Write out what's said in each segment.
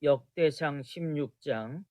역대상 16장.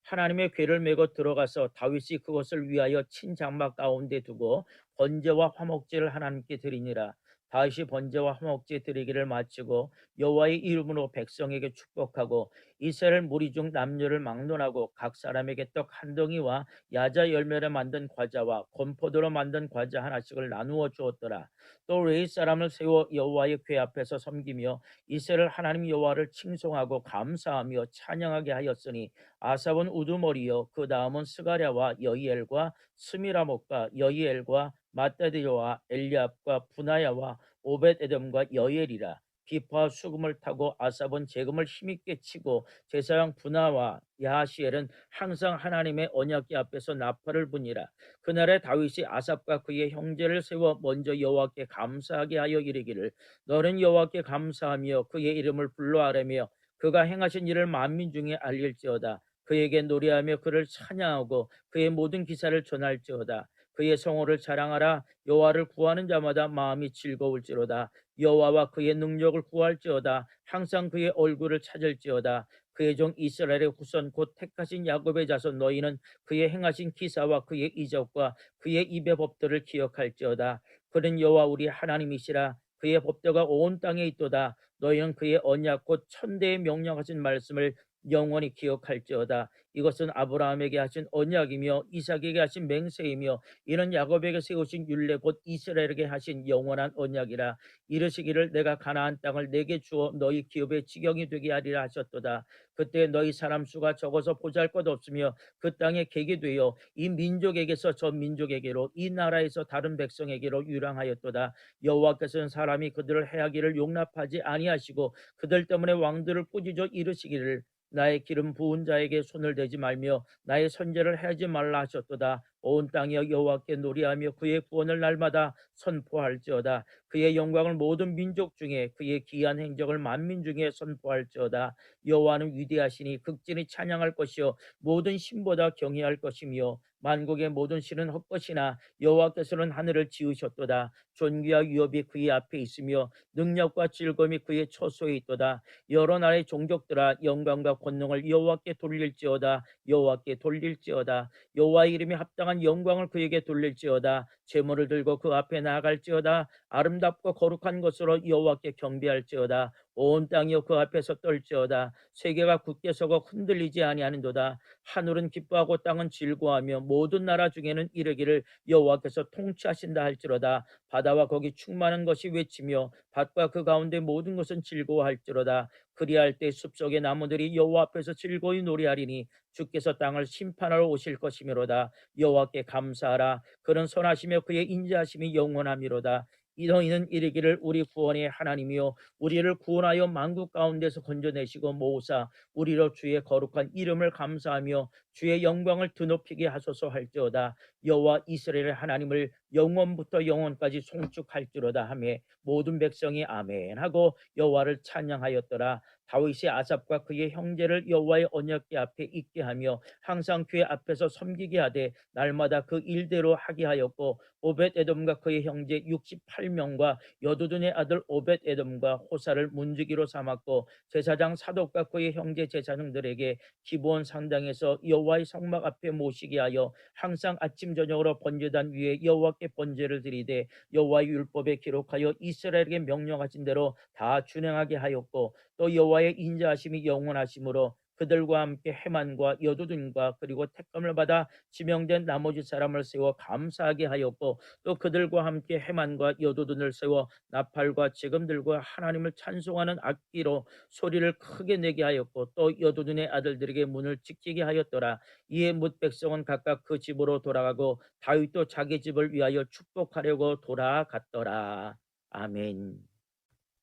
하나님의 궤를 메고 들어가서 다윗이 그것을 위하여 친 장막 가운데 두고 번제와 화목제를 하나님께 드리니라. 다윗이 번제와 화목제 드리기를 마치고 여호와의 이름으로 백성에게 축복하고 이스라엘 무리 중 남녀를 막론하고 각 사람에게 떡 한 덩이와 야자 열매를 만든 과자와 건포도로 만든 과자 하나씩을 나누어 주었더라. 또 레위 사람을 세워 여호와의 궤 앞에서 섬기며 이스라엘 하나님 여호와를 칭송하고 감사하며 찬양하게 하였으니 아삽은 우두머리요 그 다음은 스가랴와 여이엘과 스미라목과 여이엘과 마따디와 엘리압과 분하야와 오벳에돔과 여이엘이라. 기뻐와 수금을 타고 아삽은 재금을 힘있게 치고 제사장 분하와 야하시엘은 항상 하나님의 언약궤 앞에서 나팔을 부니라. 그날에 다윗이 아삽과 그의 형제를 세워 먼저 여호와께 감사하게 하여 이르기를 너는 여호와께 감사하며 그의 이름을 불러 아뢰며 그가 행하신 일을 만민 중에 알릴지어다. 그에게 노래하며 그를 찬양하고 그의 모든 기사를 전할지어다. 그의 성호를 자랑하라. 여호와를 구하는 자마다 마음이 즐거울지로다. 여호와와 그의 능력을 구할지어다. 항상 그의 얼굴을 찾을지어다. 그의 종 이스라엘의 후손 곧 택하신 야곱의 자손 너희는 그의 행하신 기사와 그의 이적과 그의 입의 법도를 기억할지어다. 그는 여호와 우리 하나님이시라. 그의 법도가 온 땅에 있도다. 너희는 그의 언약 곧 천대에 명령하신 말씀을 영원히 기억할지어다. 이것은 아브라함에게 하신 언약이며 이삭에게 하신 맹세이며 이는 야곱에게 세우신 율례 곧 이스라엘에게 하신 영원한 언약이라. 이르시기를 내가 가나안 땅을 내게 주어 너희 기업의 지경이 되게 하리라 하셨도다. 그때 너희 사람 수가 적어서 보잘것없으며 그 땅에 객이 되어 이 민족에게서 저 민족에게로 이 나라에서 다른 백성에게로 유랑하였도다. 여호와께서는 사람이 그들을 해하기를 용납하지 아니하시고 그들 때문에 왕들을 꾸짖어 이르시기를 나의 기름 부은 자에게 손을 대지 말며 나의 선제를 해하지 말라 하셨도다. 온 땅이여 여호와께 노래하며 그의 구원을 날마다 선포할지어다. 그의 영광을 모든 민족 중에 그의 기이한 행적을 만민 중에 선포할지어다. 여호와는 위대하시니 극진히 찬양할 것이요 모든 신보다 경외할 것이며 만국의 모든 신은 헛것이나 여호와께서는 하늘을 지으셨도다. 존귀와 위협이 그의 앞에 있으며 능력과 즐거움이 그의 처소에 있도다. 여러 나라의 종족들아 영광과 권능을 여호와께 돌릴지어다. 여호와께 돌릴지어다. 여호와의 이름이 합당한 영광을 그에게 돌릴지어다. 제물을 들고 그 앞에 나아갈지어다. 아름답고 거룩한 것으로 여호와께 경배할지어다. 온 땅이여 그 앞에서 떨지어다. 세계가 굳게 서고 흔들리지 아니하는도다. 하늘은 기뻐하고 땅은 즐거워하며 모든 나라 중에는 이르기를 여호와께서 통치하신다 할지로다. 바다와 거기 충만한 것이 외치며 밭과 그 가운데 모든 것은 즐거워할지로다. 그리할 때 숲속의 나무들이 여호와 앞에서 즐거이 노래하리니 주께서 땅을 심판하러 오실 것이미로다. 여호와께 감사하라. 그는 선하시며 그의 인자하심이 영원하미로다. 너희는 이르기를 우리 구원의 하나님이요 우리를 구원하여 만국 가운데서 건져내시고 모으사 우리로 주의 거룩한 이름을 감사하며 주의 영광을 드높이게 하소서 할지어다. 여호와 이스라엘의 하나님을 영원부터 영원까지 송축할지로다 하며 모든 백성이 아멘 하고 여호와를 찬양하였더라. 다윗이 아삽과 그의 형제를 여호와의 언약궤 앞에 있게 하며 항상 궤 앞에서 섬기게 하되 날마다 그 일대로 하게 하였고 오벳에돔과 그의 형제 68명과 여두둔의 아들 오벳에돔과 호사를 문지기로 삼았고 제사장 사독과 그의 형제 제사장들에게 기브온 산당에서 여호와의 성막 앞에 모시게 하여 항상 아침 저녁으로 번제단 위에 여호와께 번제를 드리되 여호와의 율법에 기록하여 이스라엘에게 명령하신 대로 다 준행하게 하였고 또 여호와의 인자하심이 영원하심으로 그들과 함께 헤만과 여두둔과 그리고 택감을 받아 지명된 나머지 사람을 세워 감사하게 하였고 또 그들과 함께 헤만과 여두둔을 세워 나팔과 지금들과 하나님을 찬송하는 악기로 소리를 크게 내게 하였고 또 여두둔의 아들들에게 문을 지키게 하였더라. 이에 뭇 백성은 각각 그 집으로 돌아가고 다윗도 자기 집을 위하여 축복하려고 돌아갔더라. 아멘.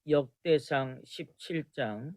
역대상 17장.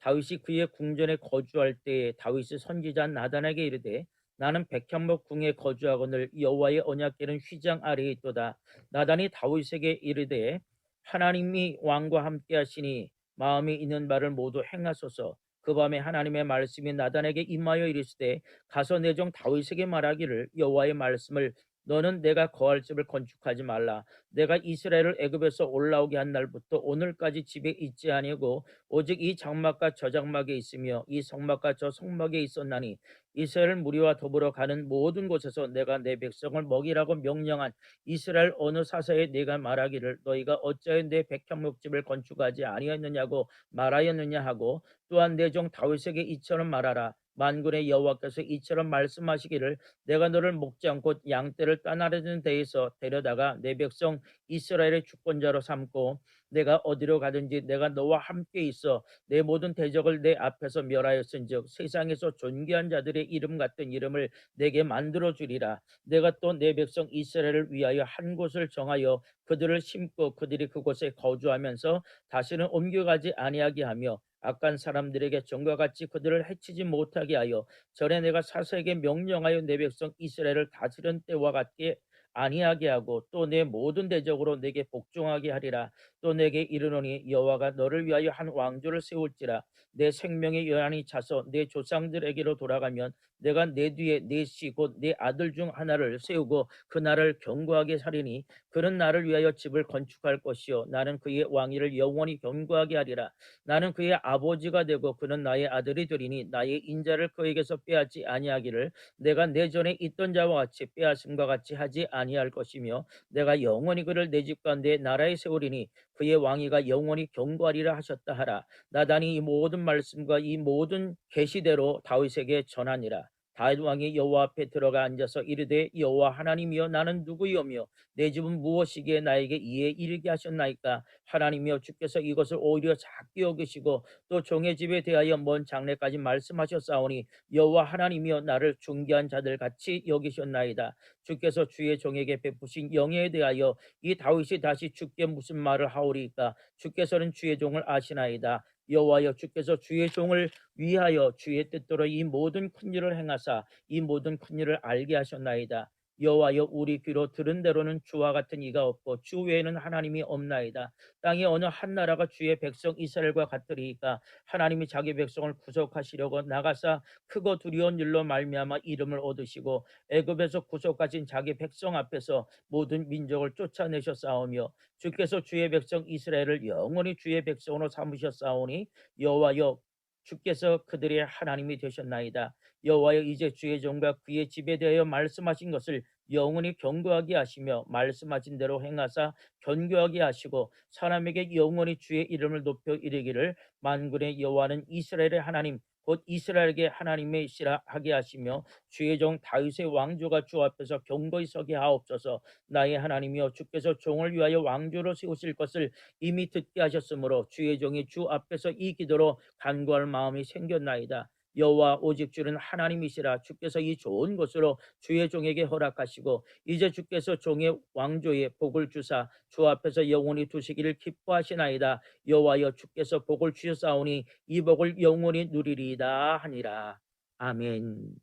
다윗이 그의 궁전에 거주할 때에 다윗이 선지자 나단에게 이르되 나는 백향목 궁에 거주하거늘 여호와의 언약궤는 휘장 아래에 있도다. 나단이 다윗에게 이르되 하나님이 왕과 함께 하시니 마음이 있는 바를 모두 행하소서. 그 밤에 하나님의 말씀이 나단에게 임하여 이르시되 가서 내 종 다윗에게 말하기를 여호와의 말씀을 너는 내가 거할 집을 건축하지 말라. 내가 이스라엘을 애굽에서 올라오게 한 날부터 오늘까지 집에 있지 아니하고 오직 이 장막과 저 장막에 있으며 이 성막과 저 성막에 있었나니 이스라엘 무리와 더불어 가는 모든 곳에서 내가 내 백성을 먹이라고 명령한 이스라엘 어느 사서에 내가 말하기를 너희가 어찌하여 내 백향목집을 건축하지 아니하였느냐고 말하였느냐 하고 또한 내 종 다윗에게 이처럼 말하라. 만군의 여호와께서 이처럼 말씀하시기를 내가 너를 목장 곧 양떼를 떠나려는 데에서 데려다가 내 백성 이스라엘의 주권자로 삼고 내가 어디로 가든지 내가 너와 함께 있어 내 모든 대적을 내 앞에서 멸하였은즉 세상에서 존귀한 자들의 이름 같은 이름을 내게 만들어 주리라. 내가 또 내 백성 이스라엘을 위하여 한 곳을 정하여 그들을 심고 그들이 그곳에 거주하면서 다시는 옮겨가지 아니하게 하며 악한 사람들에게 전과 같이 그들을 해치지 못하게 하여 전에 내가 사사에게 명령하여 내 백성 이스라엘을 다스린 때와 같게 아니하게 하고 또 내 모든 대적으로 내게 복종하게 하리라. 또 내게 이르노니 여호와가 너를 위하여 한 왕조를 세울지라. 내 생명의 연한이 차서 내 조상들에게로 돌아가면 내가 내 뒤에 내 씨 곧 내 아들 중 하나를 세우고 그 나를 견고하게 하리니 그는 나를 위하여 집을 건축할 것이요 나는 그의 왕위를 영원히 견고하게 하리라. 나는 그의 아버지가 되고 그는 나의 아들이 되리니 나의 인자를 그에게서 빼앗지 아니하기를 내가 내 전에 있던 자와 같이 빼앗음과 같이 하지 아니할 것이며 내가 영원히 그를 내 집과 내 나라에 세우리니 그의 왕위가 영원히 견고하리라 하셨다 하라. 나단이 이 모든 말씀과 이 모든 계시대로 다윗에게 전하니라. 다윗 왕이 여호와 앞에 들어가 앉아서 이르되 여호와 하나님이여 나는 누구이오며 내 집은 무엇이기에 나에게 이에 이르게 하셨나이까. 하나님이여 주께서 이것을 오히려 작게 여기시고 또 종의 집에 대하여 먼 장래까지 말씀하셨사오니 여호와 하나님이여 나를 중개한 자들 같이 여기셨나이다. 주께서 주의 종에게 베푸신 영예에 대하여 이 다윗이 다시 주께 무슨 말을 하오리까. 주께서는 주의 종을 아시나이다. 여호와여 주께서 주의 종을 위하여 주의 뜻대로 이 모든 큰 일을 행하사 이 모든 큰 일을 알게 하셨나이다. 여호와여 우리 귀로 들은 대로는 주와 같은 이가 없고 주 외에는 하나님이 없나이다. 땅의 어느 한 나라가 주의 백성 이스라엘과 같으리이까. 하나님이 자기 백성을 구속하시려고 나가사 크고 두려운 일로 말미암아 이름을 얻으시고 애굽에서 구속하신 자기 백성 앞에서 모든 민족을 쫓아내셨사오며 주께서 주의 백성 이스라엘을 영원히 주의 백성으로 삼으셨사오니 여호와여 주께서 그들의 하나님이 되셨나이다. 여호와여 이제 주의 종과 그의 집에 대하여 말씀하신 것을 영원히 견고하게 하시며 말씀하신 대로 행하사 견고하게 하시고 사람에게 영원히 주의 이름을 높여 이르기를 만군의 여호와는 이스라엘의 하나님 곧 이스라엘에게 하나님이시라 하게 하시며 주의 종 다윗의 왕조가 주 앞에서 견고히 서게 하옵소서. 나의 하나님이여 주께서 종을 위하여 왕조로 세우실 것을 이미 듣게 하셨으므로 주의 종이 주 앞에서 이 기도로 간구할 마음이 생겼나이다. 여호와 오직 주는 하나님이시라. 주께서 이 좋은 것으로 주의 종에게 허락하시고 이제 주께서 종의 왕조에 복을 주사 주 앞에서 영원히 두시기를 기뻐하시나이다. 여호와여 주께서 복을 주셨사오니 이 복을 영원히 누리리이다 하니라. 아멘.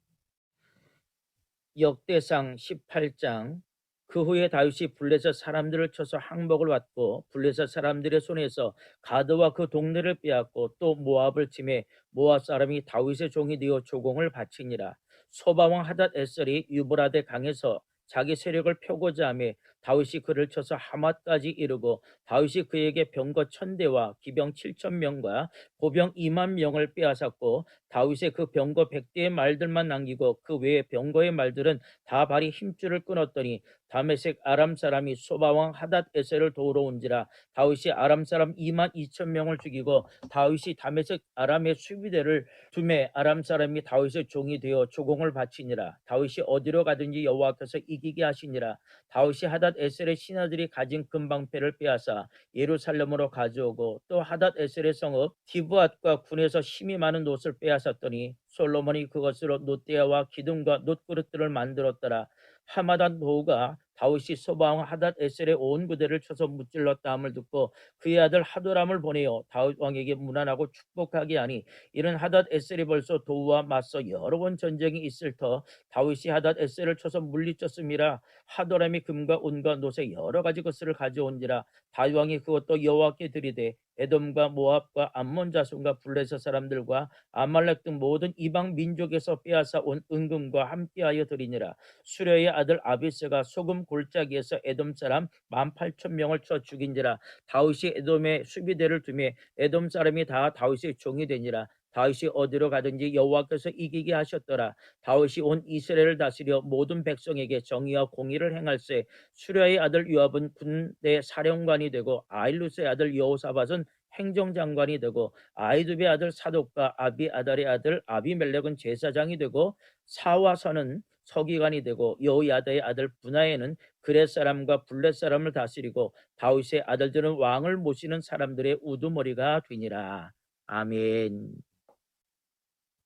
역대상 18장. 그 후에 다윗이 블레셋 사람들을 쳐서 항복을 받고 블레셋 사람들의 손에서 가드와 그 동네를 빼앗고 또 모압을 침해 모압 사람이 다윗의 종이 되어 조공을 바치니라. 소바왕 하닷 에셀이 유브라데 강에서 자기 세력을 펴고자 하며 다윗이 그를 쳐서 하맛까지 이르고 다윗이 그에게 병거 1000대와 기병 7000명과 보병 20000명을 빼앗았고 다윗의 그 병거 100대의 말들만 남기고 그 외의 병거의 말들은 다 발이 힘줄을 끊었더니 다메섹 아람 사람이 소바왕 하닷 에셀을 도우러 온지라. 다윗이 아람 사람 22000명을 죽이고 다윗이 다메섹 아람의 수비대를 두매 아람 사람이 다윗의 종이 되어 조공을 바치니라. 다윗이 어디로 가든지 여호와께서 이기게 하시니라. 다윗이 하닷 에셀의 신하들이 가진 금방패를 빼앗아 예루살렘으로 가져오고 또 하닷 에셀의 성읍 디브앗과 군에서 힘이 많은 놋을 빼앗았더니 솔로몬이 그것으로 놋대야와 기둥과 놋그릇들을 만들었더라. 하마단 노우가 다윗이 소바왕 하닷 에셀의 온 부대를 쳐서 무찔렀다 함을 듣고 그의 아들 하도람을 보내어 다윗 왕에게 문안하고 축복하게 하니 이는 하닷 에셀이 벌써 도우와 맞서 여러 번 전쟁이 있을 터 다윗이 하닷 에셀을 쳐서 물리쳤음이라. 하도람이 금과 은과 놋의 여러 가지 것을 가져온지라. 다윗 왕이 그것도 여호와께 드리되 에돔과 모압과 암몬 자손과 블레셋 사람들과 아말렉 등 모든 이방 민족에서 빼앗아 온 은금과 함께하여 드리니라. 수레의 아들 아비새가 소금 골짜기에서 에돔 사람 18,000명을 쳐 죽인지라. 다윗이 에돔에 수비대를 두매 에돔 사람이 다 다윗의 종이 되니라. 다윗이 어디로 가든지 여호와께서 이기게 하셨더라. 다윗이 온 이스라엘을 다스려 모든 백성에게 정의와 공의를 행할세. 수랴의 아들 요압은 군대 사령관이 되고 아일루스의 아들 여호사밧은 행정장관이 되고 아이두베의 아들 사독과 아비아달의 아들 아비멜렉은 제사장이 되고 사와서는 서기관이 되고 여호야다의 아들 분하에는 그렛 사람과 블렛 사람을 다스리고 다윗의 아들들은 왕을 모시는 사람들의 우두머리가 되니라. 아멘.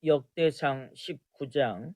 역대상 19장.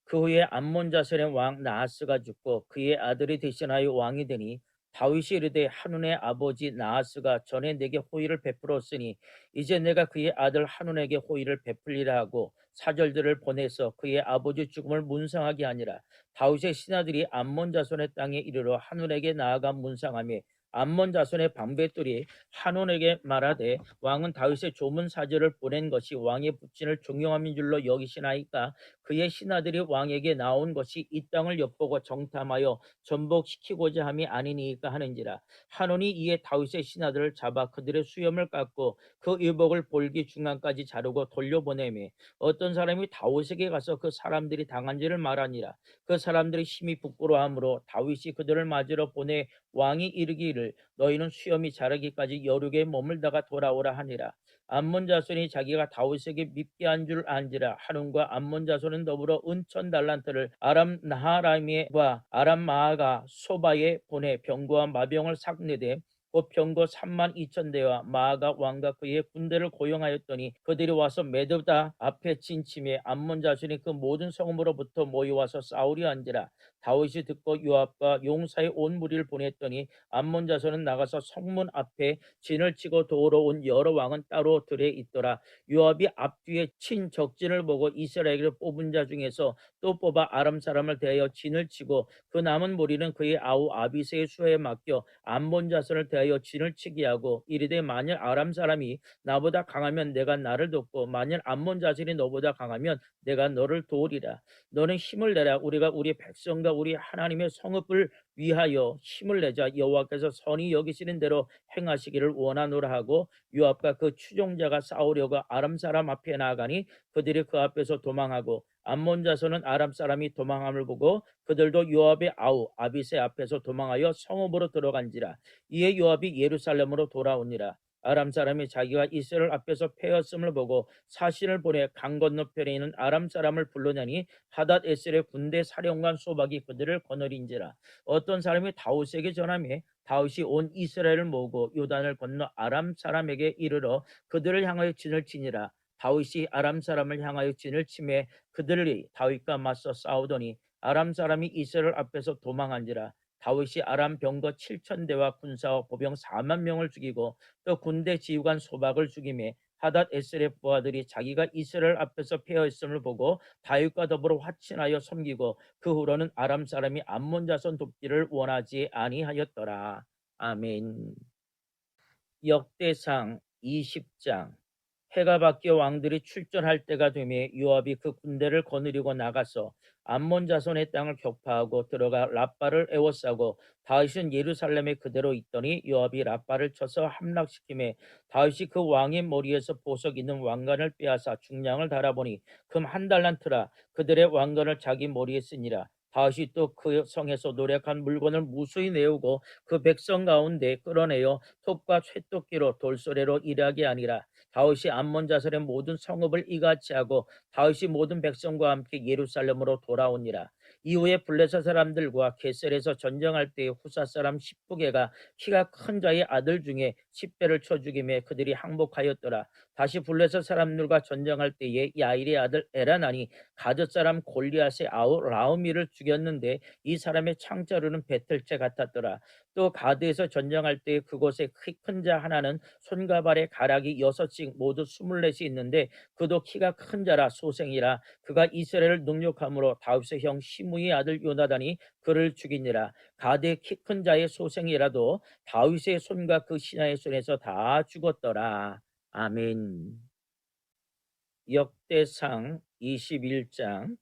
그 후에 암몬 자손의 왕 나하스가 죽고 그의 아들이 대신하여 왕이 되니 다윗이 이르되 한운의 아버지 나하스가 전에 내게 호의를 베풀었으니 이제 내가 그의 아들 한운에게 호의를 베풀리라 하고 사절들을 보내서 그의 아버지 죽음을 문상하게 하니라. 다윗의 신하들이 암몬 자손의 땅에 이르러 한운에게 나아가 문상하며 암몬 자손의 방백들이 한온에게 말하되 왕은 다윗의 조문 사절을 보낸 것이 왕의 부친을 존경함인 줄로 여기시나이까. 그의 신하들이 왕에게 나온 것이 이 땅을 엿보고 정탐하여 전복시키고자 함이 아니니까 하는지라. 한온이 이에 다윗의 신하들을 잡아 그들의 수염을 깎고 그 의복을 볼기 중간까지 자르고 돌려보내매 어떤 사람이 다윗에게 가서 그 사람들이 당한지를 말하니라. 그 사람들이 심히 부끄러워하므로 다윗이 그들을 맞으러 보내 왕이 이르기를 너희는 수염이 자라기까지 여륙에 머물다가 돌아오라 하니라. 암몬 자손이 자기가 다윗에게 밉게 한 줄 안지라. 한운과 암몬 자손은 더불어 은천 달란트를 아람 나하라임과 아람 마아가 소바에 보내 병거와 마병을 삭내되 곧 병거 32,000대와 마아가 왕과 그의 군대를 고용하였더니 그들이 와서 메드다 앞에 진침해 암몬 자손이 그 모든 성읍으로부터 모여와서 싸우려 한지라. 다윗이 듣고 요압과 용사의 온 무리를 보냈더니 암몬 자손은 나가서 성문 앞에 진을 치고 도우러 온 여러 왕은 따로 들에 있더라. 요압이 앞뒤에 친 적진을 보고 이스라엘을 뽑은 자 중에서 또 뽑아 아람 사람을 대하여 진을 치고 그 남은 무리는 그의 아우 아비새의 수에 맡겨 암몬 자손을 대하여 진을 치게 하고 이르되 만일 아람 사람이 나보다 강하면 내가 나를 돕고 만일 암몬 자손이 너보다 강하면 내가 너를 도우리라. 너는 힘을 내라. 우리가 우리 백성과 우리 하나님의 성읍을 위하여 힘을 내자. 여호와께서 선히 여기시는 대로 행하시기를 원하노라 하고 요압과 그 추종자가 싸우려고 아람 사람 앞에 나아가니 그들이 그 앞에서 도망하고 암몬 자손은 아람 사람이 도망함을 보고 그들도 요압의 아우 아비새 앞에서 도망하여 성읍으로 들어간지라. 이에 요압이 예루살렘으로 돌아오니라. 아람 사람이 자기가 이스라엘 앞에서 패였음을 보고 사신을 보내 강 건너편에 있는 아람 사람을 불러내니 하닷 에셀의 군대 사령관 소박이 그들을 거느린지라. 어떤 사람이 다윗에게 전하며 다윗이 온 이스라엘을 모으고 요단을 건너 아람 사람에게 이르러 그들을 향하여 진을 치니라. 다윗이 아람 사람을 향하여 진을 치매 그들이 다윗과 맞서 싸우더니 아람 사람이 이스라엘 앞에서 도망한지라. 다윗이 아람 병거 7,000대와 군사와 보병 4만 명을 죽이고 또 군대 지휘관 소박을 죽이매 하닷 에셀의 부하들이 자기가 이스라엘 앞에서 패하였음을 보고 다윗과 더불어 화친하여 섬기고 그 후로는 아람 사람이 암몬 자손 돕기를 원하지 아니하였더라. 아멘. 역대상 20장. 해가 바뀌어 왕들이 출전할 때가 되매 요압이 그 군대를 거느리고 나가서 암몬 자손의 땅을 격파하고 들어가 라빠를 에워싸고 다윗은 예루살렘에 그대로 있더니 요압이 라빠를 쳐서 함락시키매 다윗이 그 왕의 머리에서 보석 있는 왕관을 빼앗아 중량을 달아보니 금 한 달란트라. 그들의 왕관을 자기 머리에 쓰니라. 다윗이 또 그 성에서 노력한 물건을 무수히 내오고 그 백성 가운데 끌어내어 톱과 쇠토끼로 돌소래로 일하게 아니라. 다윗이 암몬 자손의 모든 성읍을 이같이 하고 다윗이 모든 백성과 함께 예루살렘으로 돌아오니라. 이후에 블레셋 사람들과 게셀에서 전쟁할 때에 후사 사람 십부게가 키가 큰 자의 아들 중에 10배를 쳐 죽이며 그들이 항복하였더라. 다시 블레셋 사람들과 전쟁할 때에 야일의 아들 에라난이 가드 사람 골리앗의 아우 라우미를 죽였는데 이 사람의 창자루는 배틀채 같았더라. 또 가드에서 전쟁할 때 그곳에 키 큰 자 하나는 손과 발에 가락이 6씩 모두 24이 있는데 그도 키가 큰 자라 소생이라. 그가 이스라엘을 능욕함으로 다윗의 형 시므 시므의 아들 요나단이 그를 죽이니라. 가대 키 큰 자의 소생이라도 다윗의 손과 그 신하의 손에서 다 죽었더라. 아멘. 역대상 21장.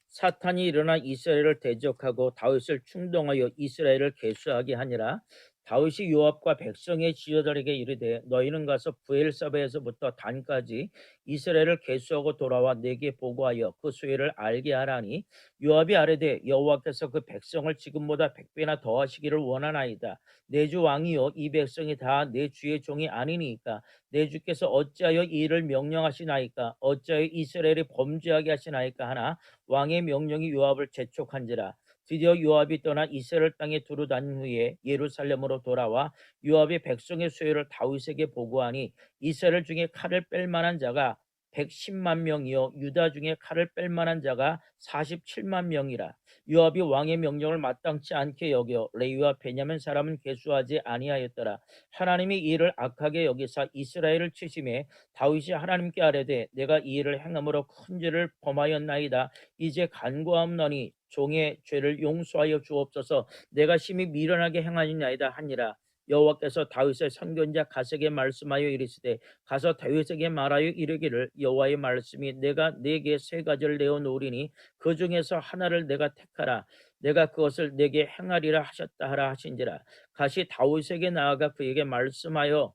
사탄이 일어나 이스라엘을 대적하고 다윗을 충동하여 이스라엘을 계수하게 하니라. 다윗이 요압과 백성의 지도자에게 이르되 너희는 가서 브엘사바에서부터 단까지 이스라엘을 계수하고 돌아와 내게 보고하여 그 수혜를 알게 하라니, 요압이 아뢰되 여호와께서 그 백성을 지금보다 100배나 더하시기를 원하나이다. 내 주 왕이요 이 백성이 다 내 주의 종이 아니니까 내 주께서 어찌하여 이 일을 명령하시나이까? 어찌하여 이스라엘이 범죄하게 하시나이까 하나 왕의 명령이 요압을 재촉한지라. 드디어 요압이 떠나 이스라엘 땅에 두루 다닌 후에 예루살렘으로 돌아와 요압이 백성의 수요를 다윗에게 보고하니, 이스라엘 중에 칼을 뺄 만한 자가 110만 명이요 유다 중에 칼을 뺄 만한 자가 47만 명이라. 요압이 왕의 명령을 마땅치 않게 여겨 레위와 베냐민 사람은 계수하지 아니하였더라. 하나님이 이 일을 악하게 여기사 이스라엘을 치심해 다윗이 하나님께 아뢰되 내가 이 일을 행함으로 큰 죄를 범하였나이다. 이제 간구하옵나니 종의 죄를 용서하여 주옵소서. 내가 심히 미련하게 행하였나이다 하니라. 여호와께서 다윗의 선견자 갓에게 말씀하여 이르시되 가서 다윗에게 말하여 이르기를 여호와의 말씀이 내가 네게 세 가지를 내어 놓으리니 그 중에서 하나를 내가 택하라. 내가 그것을 내게 행하리라 하셨다 하라 하신지라. 갓이 다윗에게 나아가 그에게 말씀하여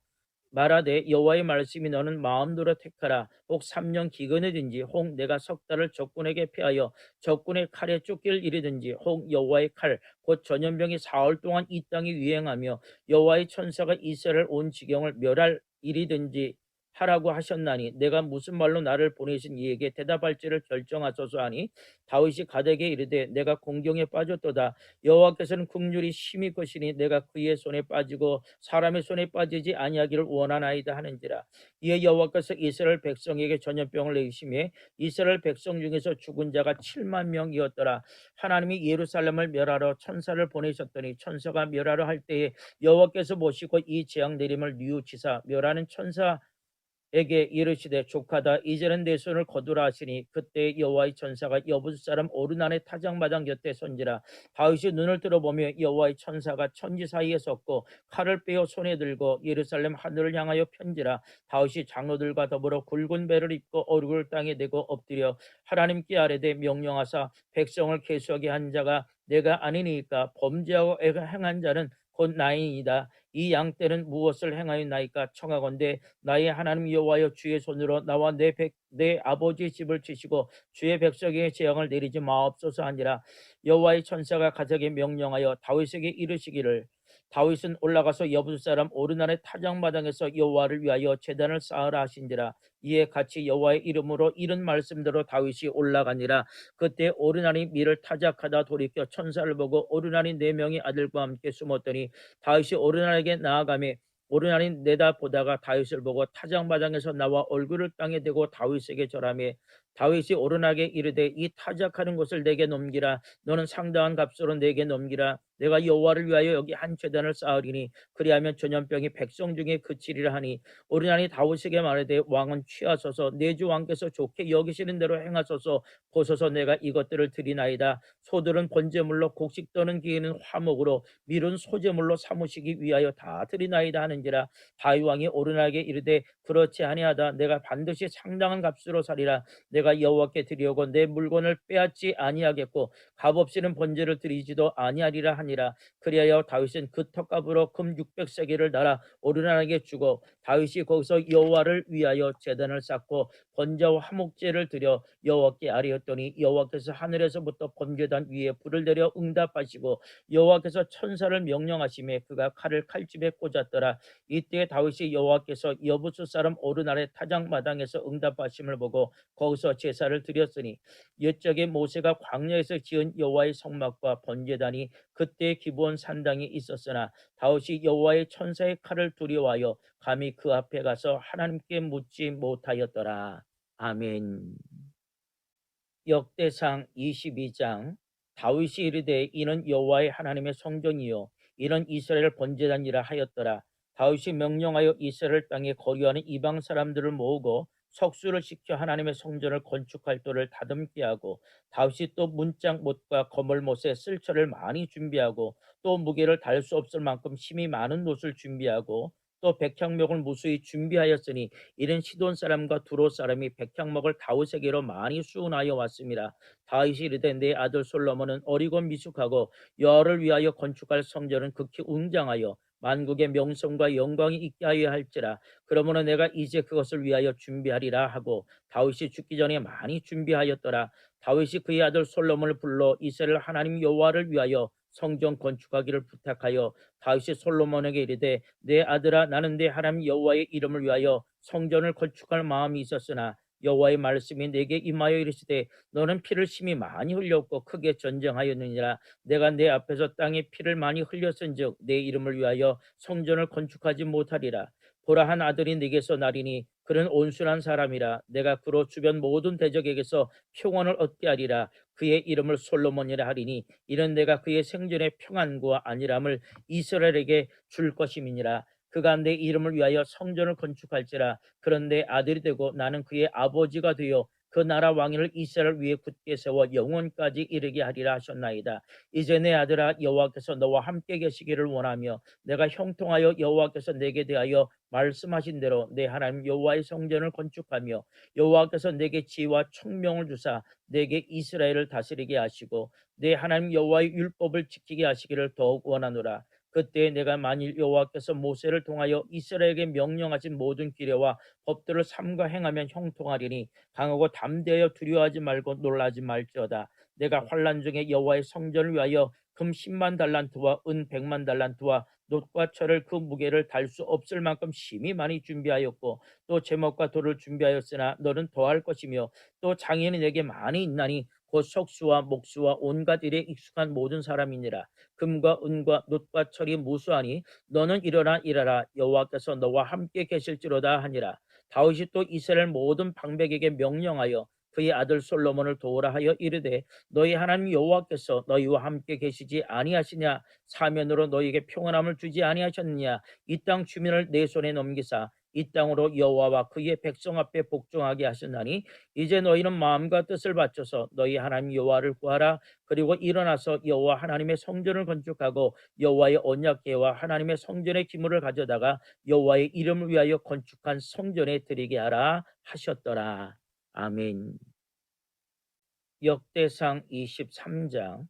말하되 여호와의 말씀이 너는 마음대로 택하라. 혹 3년 기근이든지 혹 내가 석 달을 적군에게 피하여 적군의 칼에 쫓길 일이든지 혹 여호와의 칼 곧 전염병이 사흘 동안 이 땅에 유행하며 여호와의 천사가 이스라엘 온 지경을 멸할 일이든지 하라고 하셨나니 내가 무슨 말로 나를 보내신 이에게 대답할지를 결정하소서 하니, 다윗이 갓에게 이르되 내가 공경에 빠졌도다. 여호와께서는 긍휼이 심히 크시니 내가 그의 손에 빠지고 사람의 손에 빠지지 아니하기를 원하나이다 하는지라. 이에 여호와께서 이스라엘 백성에게 전염병을 내리심에 이스라엘 백성 중에서 죽은 자가 7만 명이었더라. 하나님이 예루살렘을 멸하러 천사를 보내셨더니 천사가 멸하러 할 때에 여호와께서 보시고 이 재앙 내림을 뉘우치사 멸하는 천사 에게 이르시되 족하다. 이제는 내 손을 거두라 하시니 그때 여호와의 천사가 여부스 사람 오르난의 타작마당 곁에 선지라. 다윗이 눈을 들어보며 여호와의 천사가 천지 사이에 섰고 칼을 빼어 손에 들고 예루살렘 하늘을 향하여 편지라. 다윗이 장로들과 더불어 굵은 배를 입고 얼굴을 땅에 대고 엎드려 하나님께 아뢰되 명령하사 백성을 계수하게 한 자가 내가 아니니까 범죄하고 행한 자는 곧 나이이다. 이 양떼는 무엇을 행하였나이까? 청하건대 나의 하나님 여호와여 주의 손으로 나와 내 아버지의 집을 치시고 주의 백성에게 재앙을 내리지 마옵소서 하니라. 여호와의 천사가 갓에게 명령하여 다윗에게 이르시기를 다윗은 올라가서 여부스 사람 오르난의 타작마당에서 여호와를 위하여 제단을 쌓으라 하신지라. 이에 같이 여호와의 이름으로 이른 말씀대로 다윗이 올라가니라. 그때 오르난이 밀을 타작하다 돌이켜 천사를 보고 오르난이 4명의 아들과 함께 숨었더니 다윗이 오르난에게 나아가며 오르난이 내다보다가 다윗을 보고 타작마당에서 나와 얼굴을 땅에 대고 다윗에게 절하며 다윗이 오르나게 이르되 이 타작하는 것을 내게 넘기라. 너는 상당한 값으로 내게 넘기라. 내가 여호와를 위하여 여기 한 제단을 쌓으리니 그리하면 전염병이 백성 중에 그치리라 하니, 오르난이 다윗에게 말하되 왕은 취하소서 내 주 왕께서 좋게 여기시는 대로 행하소서. 보소서 내가 이것들을 드리나이다. 소들은 번제물로, 곡식 떠는 기회는 화목으로, 밀은 소제물로 삼으시기 위하여 다 드리나이다 하는지라. 다윗 왕이 오르나에게 이르되 그렇지 아니하다. 내가 반드시 상당한 값으로 사리라. 내가 여호와께 드리려고 내 물건을 빼앗지 아니하겠고 값없이는 번제를 드리지도 아니하리라 하니라. 그리하여 다윗은 그 턱값으로 금 600세겔을 달아 오르난에게 주고 다윗이 거기서 여호와를 위하여 제단을 쌓고 번제와 화목제를 드려 여호와께 아뢰었더니 여호와께서 하늘에서부터 번제단 위에 불을 내려 응답하시고 여호와께서 천사를 명령하심에 그가 칼을 칼집에 꽂았더라. 이때 다윗이 여호와께서 여부스 사람 오르난의 타작마당에서 응답하심을 보고 거기서 제사를 드렸으니, 옛적에 모세가 광야에서 지은 여호와의 성막과 번제단이 그때 기브온 산당에 있었으나 다윗이 여호와의 천사의 칼을 두려워하여 감히 그 앞에 가서 하나님께 묻지 못하였더라. 아멘. 역대상 22장. 다윗이 이르되 이는 여호와의 하나님의 성전이요 이는 이스라엘 번제단이라 하였더라. 다윗이 명령하여 이스라엘 땅에 거류하는 이방 사람들을 모으고 석수를 시켜 하나님의 성전을 건축할 돌을 다듬게 하고, 다윗이 또 문짝 못과 거물 못에 쓸처를 많이 준비하고, 또 무게를 달 수 없을 만큼 힘이 많은 못을 준비하고, 또 백향목을 무수히 준비하였으니 이는 시돈 사람과 두로 사람이 백향목을 다윗에게로 많이 수운하여 왔습니다. 다윗이 이르되 내 아들 솔로몬은 어리고 미숙하고 여호와를 위하여 건축할 성전은 극히 웅장하여 만국의 명성과 영광이 있게 하여 할지라. 그러므로 내가 이제 그것을 위하여 준비하리라 하고 다윗이 죽기 전에 많이 준비하였더라. 다윗이 그의 아들 솔로몬을 불러 이스라엘 하나님 여호와를 위하여 성전 건축하기를 부탁하여 다윗이 솔로몬에게 이르되 내 아들아, 나는 내 하나님 여호와의 이름을 위하여 성전을 건축할 마음이 있었으나 여호와의 말씀이 내게 임하여 이르시되 너는 피를 심히 많이 흘렸고 크게 전쟁하였느니라. 내가 내 앞에서 땅에 피를 많이 흘렸은즉 내 이름을 위하여 성전을 건축하지 못하리라. 보라, 한 아들이 내게서 나리니 그는 온순한 사람이라. 내가 그로 주변 모든 대적에게서 평안을 얻게 하리라. 그의 이름을 솔로몬이라 하리니 이는 내가 그의 생전의 평안과 안일함을 이스라엘에게 줄 것임이니라. 그가 내 이름을 위하여 성전을 건축할지라. 그런데 아들이 되고 나는 그의 아버지가 되어 그 나라 왕위를 이스라엘 위에 굳게 세워 영원까지 이르게 하리라 하셨나이다. 이제 내 아들아, 여호와께서 너와 함께 계시기를 원하며 내가 형통하여 여호와께서 내게 대하여 말씀하신 대로 내 하나님 여호와의 성전을 건축하며 여호와께서 내게 지혜와 총명을 주사 내게 이스라엘을 다스리게 하시고 내 하나님 여호와의 율법을 지키게 하시기를 더욱 원하노라. 그때 내가 만일 여호와께서 모세를 통하여 이스라엘에게 명령하신 모든 규례와 법들을 삼가 행하면 형통하리니 강하고 담대하여 두려워하지 말고 놀라지 말지어다. 내가 환난 중에 여호와의 성전을 위하여 금 10만 달란트와 은 100만 달란트와 놋과 철을 그 무게를 달 수 없을 만큼 심히 많이 준비하였고 또 제목과 돌을 준비하였으나 너는 더할 것이며 또 장인이 내게 많이 있나니 곧 석수와 목수와 온갖 일에 익숙한 모든 사람이니라. 금과 은과 놋과 철이 무수하니 너는 일어나 일하라. 여호와께서 너와 함께 계실지로다 하니라. 다윗이 또 이스라엘 모든 방백에게 명령하여 그의 아들 솔로몬을 도우라 하여 이르되 너희 하나님 여호와께서 너희와 함께 계시지 아니하시냐? 사면으로 너희에게 평안함을 주지 아니하셨느냐? 이 땅 주민을 내 손에 넘기사 이 땅으로 여호와와 그의 백성 앞에 복종하게 하셨나니 이제 너희는 마음과 뜻을 바쳐서 너희 하나님 여호와를 구하라. 그리고 일어나서 여호와 하나님의 성전을 건축하고 여호와의 언약궤와 하나님의 성전의 기물을 가져다가 여호와의 이름을 위하여 건축한 성전에 드리게 하라 하셨더라. 아멘. 역대상 23장.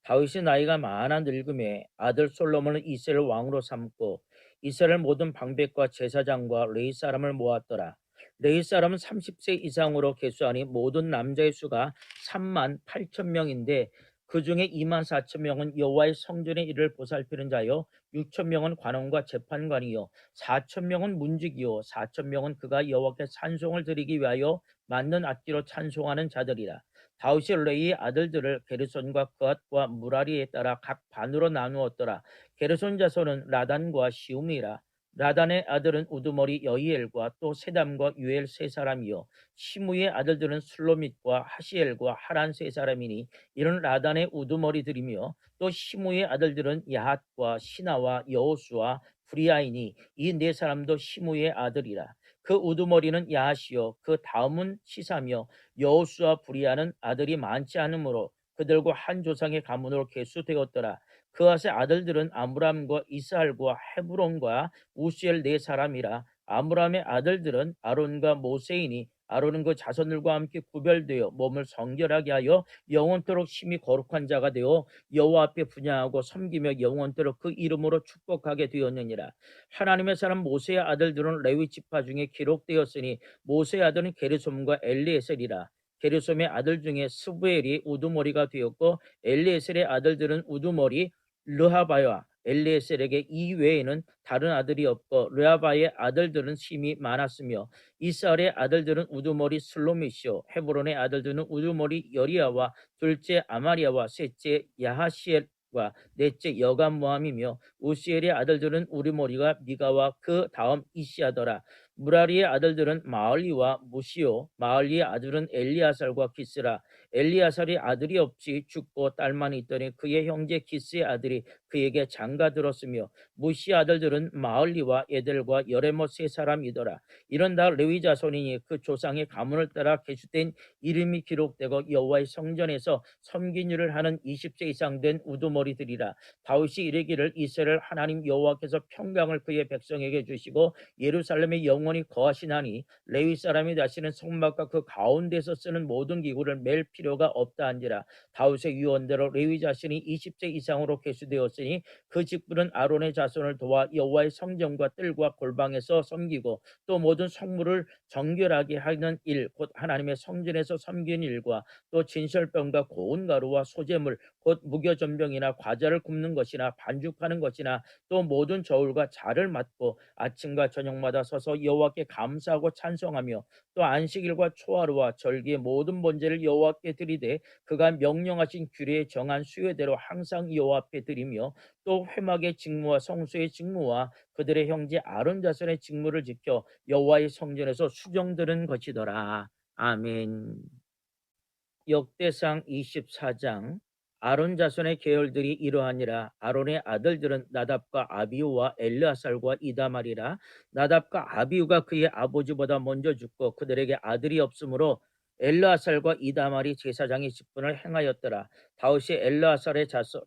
다윗이 나이가 많아 늙음에 아들 솔로몬을 이스라엘 왕으로 삼고 이스라엘 모든 방백과 제사장과 레위 사람을 모았더라. 레위 사람은 30세 이상으로 계수하니 모든 남자의 수가 3만 8천 명인데 그 중에 2만 4천 명은 여호와의 성전의 일을 보살피는 자요 6천 명은 관원과 재판관이요 4천 명은 문지기요 4천 명은 그가 여호와께 찬송을 드리기 위하여 만든 악기로 찬송하는 자들이라. 다윗이 레이의 아들들을 게르손과 그앗과 무라리에 따라 각 반으로 나누었더라. 게르손 자손은 라단과 시움이라. 라단의 아들은 우두머리 여이엘과 또 세담과 유엘 세 사람이요 시므의 아들들은 슬로밋과 하시엘과 하란 세 사람이니 이런 라단의 우두머리들이며 또 시므의 아들들은 야핫과 시나와 여호수와 브리아이니 이 네 사람도 시므의 아들이라. 그 우두머리는 야하시요 그 다음은 시사며 여호수와 브리아는 아들이 많지 않으므로 그들과 한 조상의 가문으로 계수되었더라. 그앗의 아들들은 아므람과 이스할과 헤브론과 우시엘 네 사람이라. 아므람의 아들들은 아론과 모세이니 아론은 그 자손들과 함께 구별되어 몸을 성결하게 하여 영원토록 심히 거룩한 자가 되어 여호와 앞에 분향하고 섬기며 영원토록 그 이름으로 축복하게 되었느니라. 하나님의 사람 모세의 아들들은 레위 지파 중에 기록되었으니 모세의 아들은 게르솜과 엘리에셀이라. 게르솜의 아들 중에 스부엘이 우두머리가 되었고 엘리에셀의 아들들은 우두머리 르하바와 엘리에셀에게 이 외에는 다른 아들이 없고 르하바의 아들들은 심이 많았으며 이스라엘의 아들들은 우두머리 슬로미시오 헤브론의 아들들은 우두머리 여리야와 둘째 아마리아와 셋째 야하시엘과 넷째 여감모함이며 우시엘의 아들들은 우리머리가 미가와 그 다음 이시하더라. 무라리의 아들들은 마을리와 무시오 마을리의 아들은 엘리아살과 기스라. 엘리아살이 아들이 없이 죽고 딸만 있더니 그의 형제 기스의 아들이 그에게 장가들었으며 무시 아들들은 마을리와 에델과 여레못 세 사람이더라. 이런 다 레위 자손이니 그 조상의 가문을 따라 계수된 이름이 기록되고 여호와의 성전에서 섬긴 일을 하는 20세 이상 된 우두머리들이라. 다윗이 이르기를 이스라엘 하나님 여호와께서 평강을 그의 백성에게 주시고 예루살렘에 영원히 거하시나니 레위 사람이 다시는 성막과 그 가운데서 쓰는 모든 기구를 맬 필요가 없다 한지라. 다윗의 유언대로 레위 자신이 20세 이상으로 계수되었으니 그 직분은 아론의 자손을 도와 여호와의 성전과 뜰과 골방에서 섬기고 또 모든 성물을 정결하게 하는 일, 곧 하나님의 성전에서 섬기는 일과 또 진설병과 고운 가루와 소재물, 곧 무교전병이나 과자를 굽는 것이나 반죽하는 것이나 또 모든 저울과 자를 맡고 아침과 저녁마다 서서 여호와께 감사하고 찬송하며 또 안식일과 초하루와 절기의 모든 번제를 여호와께 드리되 그가 명령하신 규례에 정한 수요대로 항상 여호와 앞에 드리며 또 회막의 직무와 성소의 직무와 그들의 형제 아론 자손의 직무를 지켜 여호와의 성전에서 수종드는 것이더라. 아멘. 역대상 24장. 아론 자손의 계열들이 이러하니라. 아론의 아들들은 나답과 아비후와 엘르아살과 이다말이라. 나답과 아비후가 그의 아버지보다 먼저 죽고 그들에게 아들이 없으므로 엘르아살과 이다말이 제사장의 직분을 행하였더라. 다윗이 엘르아살의 자손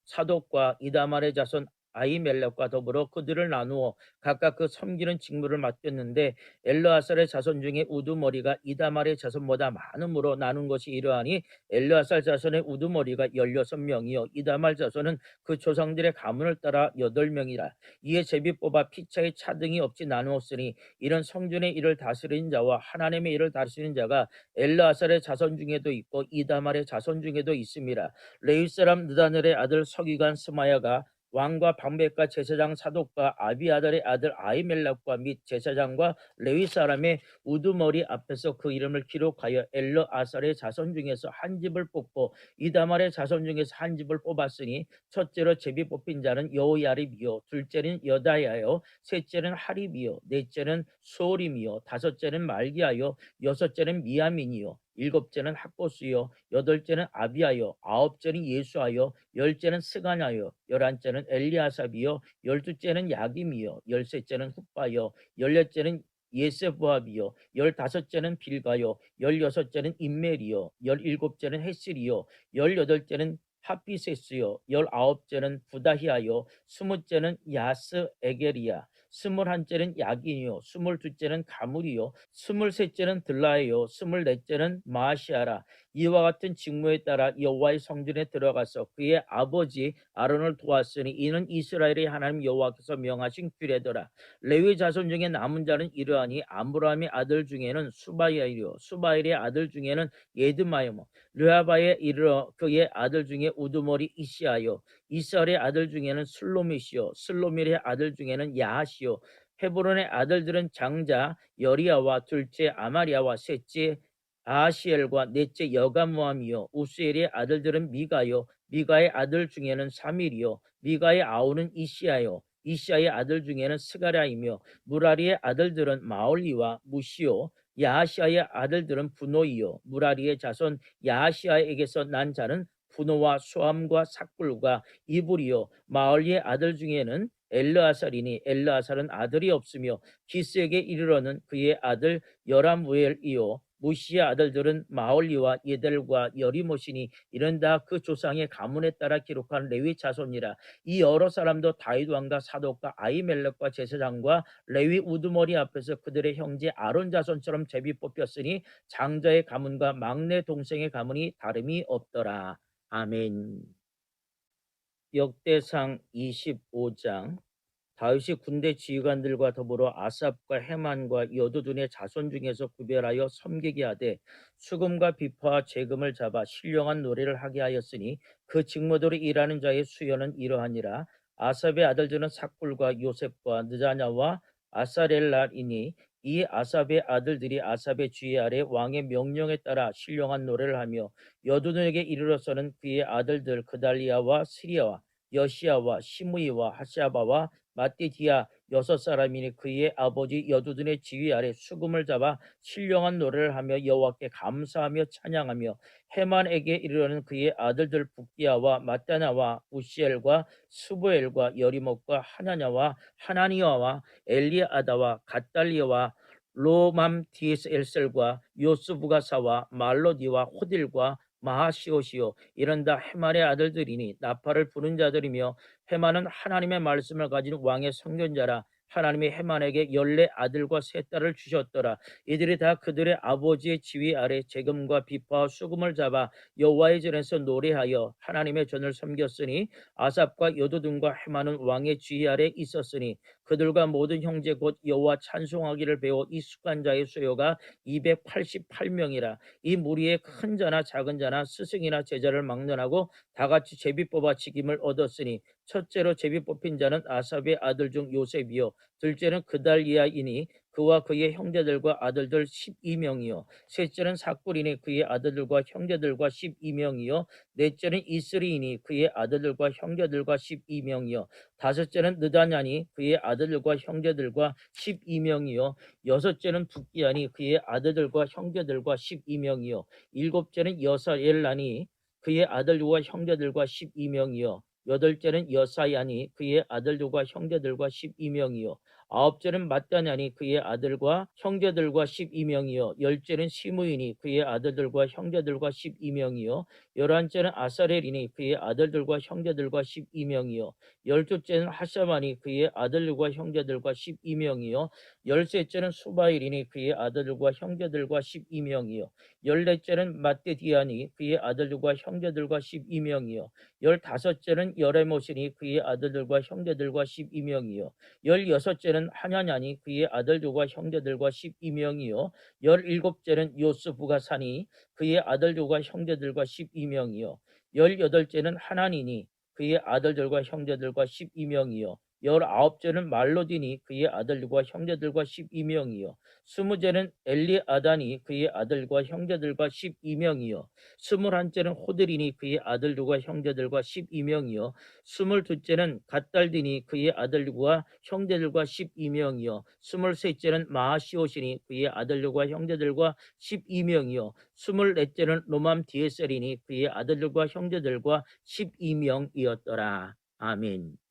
사독과 이다말의 자손 아히멜렉과 더불어 그들을 나누어 각각 그 섬기는 직무를 맡겼는데 엘르아살의 자손 중에 우두머리가 이다말의 자손보다 많음으로 나눈 것이 이러하니 엘르아살 자손의 우두머리가 16명이요 이다말 자손은 그 조상들의 가문을 따라 8명이라. 이에 제비 뽑아 피차에 차등이 없이 나누었으니 이런 성전의 일을 다스리는 자와 하나님의 일을 다스리는 자가 엘르아살의 자손 중에도 있고 이다말의 자손 중에도 있음이라. 레위 사람 느다넬의 아들 서기관 스마야가 왕과 방백과 제사장 사독과 아비아달의 아들 아히멜렉과 및 제사장과 레위 사람의 우두머리 앞에서 그 이름을 기록하여 엘르아살의 자손 중에서 한 집을 뽑고 이다말의 자손 중에서 한 집을 뽑았으니 첫째로 제비 뽑힌 자는 여호야립이요 둘째는 여다야요 셋째는 하립이요 넷째는 수오림이요 다섯째는 말기야요 여섯째는 미야민이요 일곱째는 학보스요 여덟째는 아비야요 아홉째는 예수아요 열째는 스가냐요 열한째는 엘리아삽이요 열두째는 야김이요 열셋째는 훗바요 열넷째는 예세보압이요 열다섯째는 빌가요 열여섯째는 임멜이요 열일곱째는 헷실이요 열여덟째는 하피세스요 열아홉째는 부다히아요 스무째는 야스 에게리야 스물한째는 야긴이요 스물두째는 가물이요 스물셋째는 들라예요 스물넷째는 마시아라. 이와 같은 직무에 따라 여호와의 성전에 들어가서 그의 아버지 아론을 도왔으니 이는 이스라엘의 하나님 여호와께서 명하신 규례더라. 레위 자손 중에 남은 자는 이러하니 아므람의 아들 중에는 수바엘이요 수바엘의 아들 중에는 예드마요 르하바에 이르러 그의 아들 중에 우두머리 이시아요 이스라엘의 아들 중에는 슬로밋이요 슬로밋의 아들 중에는 야하시요 헤브론의 아들들은 장자 여리야와 둘째 아마리아와 셋째 아하시엘과 넷째 여가무함이요 우스엘의 아들들은 미가요 미가의 아들 중에는 사밀이요 미가의 아우는 이시야요 이시야의 아들 중에는 스가랴이며 무라리의 아들들은 마올리와 무시요 야하시아의 아들들은 분노이요 무라리의 자손 야하시아에게서 난 자는 분노와 수함과 삭불과 이불이요 마올리의 아들 중에는 엘르아살이니 엘르아살은 아들이 없으며 기스에게 이르러는 그의 아들 여라무엘이요 무시의 아들들은 마올리와 예델과 여리모시니 이런 다 그 조상의 가문에 따라 기록한 레위 자손이라. 이 여러 사람도 다윗 왕과 사독과 아히멜렉과 제사장과 레위 우두머리 앞에서 그들의 형제 아론 자손처럼 제비 뽑혔으니 장자의 가문과 막내 동생의 가문이 다름이 없더라. 아멘. 역대상 25장. 다윗이 군대 지휘관들과 더불어 아삽과 헤만과 여두둔의 자손 중에서 구별하여 섬기게 하되 수금과 비파와 재금을 잡아 신령한 노래를 하게 하였으니 그 직무대로 일하는 자의 수요는 이러하니라. 아삽의 아들들은 삭불과 요셉과 느자냐와 아사렐라이니 이 아삽의 아들들이 아삽의 주의 아래 왕의 명령에 따라 신령한 노래를 하며 여두둔에게 이르러서는 그의 아들들 그달리아와 스리아와 여시아와 시므이와 하샤바와 마띠디아 6사람이니 그의 아버지 여두둔의 지휘 아래 수금을 잡아 신령한 노래를 하며 여호와께 감사하며 찬양하며 헤만에게 이르러는 그의 아들들 북기야와 마따나와 우시엘과 스부엘과 여리목과 하나냐와 하나니아와 엘리아다와 갓달리아와 로맘디에셀과 요스부가사와 말로디와 호딜과 마하시오시오 이런 다 헤만의 아들들이니 나팔을 부는 자들이며 헤만은 하나님의 말씀을 가진 왕의 선견자라. 하나님이 헤만에게 14아들과 3딸을 주셨더라. 이들이 다 그들의 아버지의 지휘 아래 재금과 비파와 수금을 잡아 여호와의 전에서 노래하여 하나님의 전을 섬겼으니 아삽과 여도둔과 헤만은 왕의 지휘 아래 있었으니 그들과 모든 형제 곧 여호와 찬송하기를 배워 익숙한 자의 수요가 288명이라. 이 무리에 큰 자나 작은 자나 스승이나 제자를 막론하고 다같이 제비 뽑아 직임을 얻었으니 첫째로 제비 뽑힌 자는 아삽의 아들 중 요셉이요 둘째는 그달리아이니 그와 그의 형제들과 아들들 12명이요 셋째는 사꿀이니 그의 아들들과 형제들과 12명이요 넷째는 이스리이니 그의 아들들과 형제들과 12명이요 다섯째는 느다냐니 그의 아들들과 형제들과 12명이요 여섯째는 북기야니 그의 아들들과 형제들과 12명이요 일곱째는 여사엘라니 그의 아들들과 형제들과 12명이요 여덟째는 여사야니 그의 아들들과 형제들과 12명이요 아홉째는 mat다냐니 그의 아들과 형제들과 12명이요 열째는 시므이니 그의 아들들과 형제들과 12명이요 열한째는 아사렐이니 그의 아들들과 형제들과 12명이요 열둘째는 하샤바니 그의 아들들과 형제들과 12명이요 열셋째는 수바일이니 그의 아들들과 형제들과 12명이요 열넷째는 마띠디아니 그의 아들들과 형제들과 12명이요 열다섯째는 여레못이니 그의 아들들과 형제들과 12명이요 열여섯째는 하냐냐니 그의 아들들과 형제들과 12명이요 열일곱째는 요스부가사니 그의 아들들과 형제들과 12명이요 열여덟째는 하나니니 그의 아들들과 형제들과 12명이요 열아홉째는 말로디니 그의 아들들과 형제들과 12명이요 스무째는 엘리아다니 그의 아들과 형제들과 12명이요 스물한째는 호들이니 그의 아들들과 형제들과 12명이요 스물둘째는 갓달디니 그의 아들과 형제들과 12명이요 스물셋째는 마하시오시니 그의 아들들과 형제들과 12명이요 스물넷째는 로맘디에셀이니 그의 아들들과 형제들과 12명이었더라. 아멘.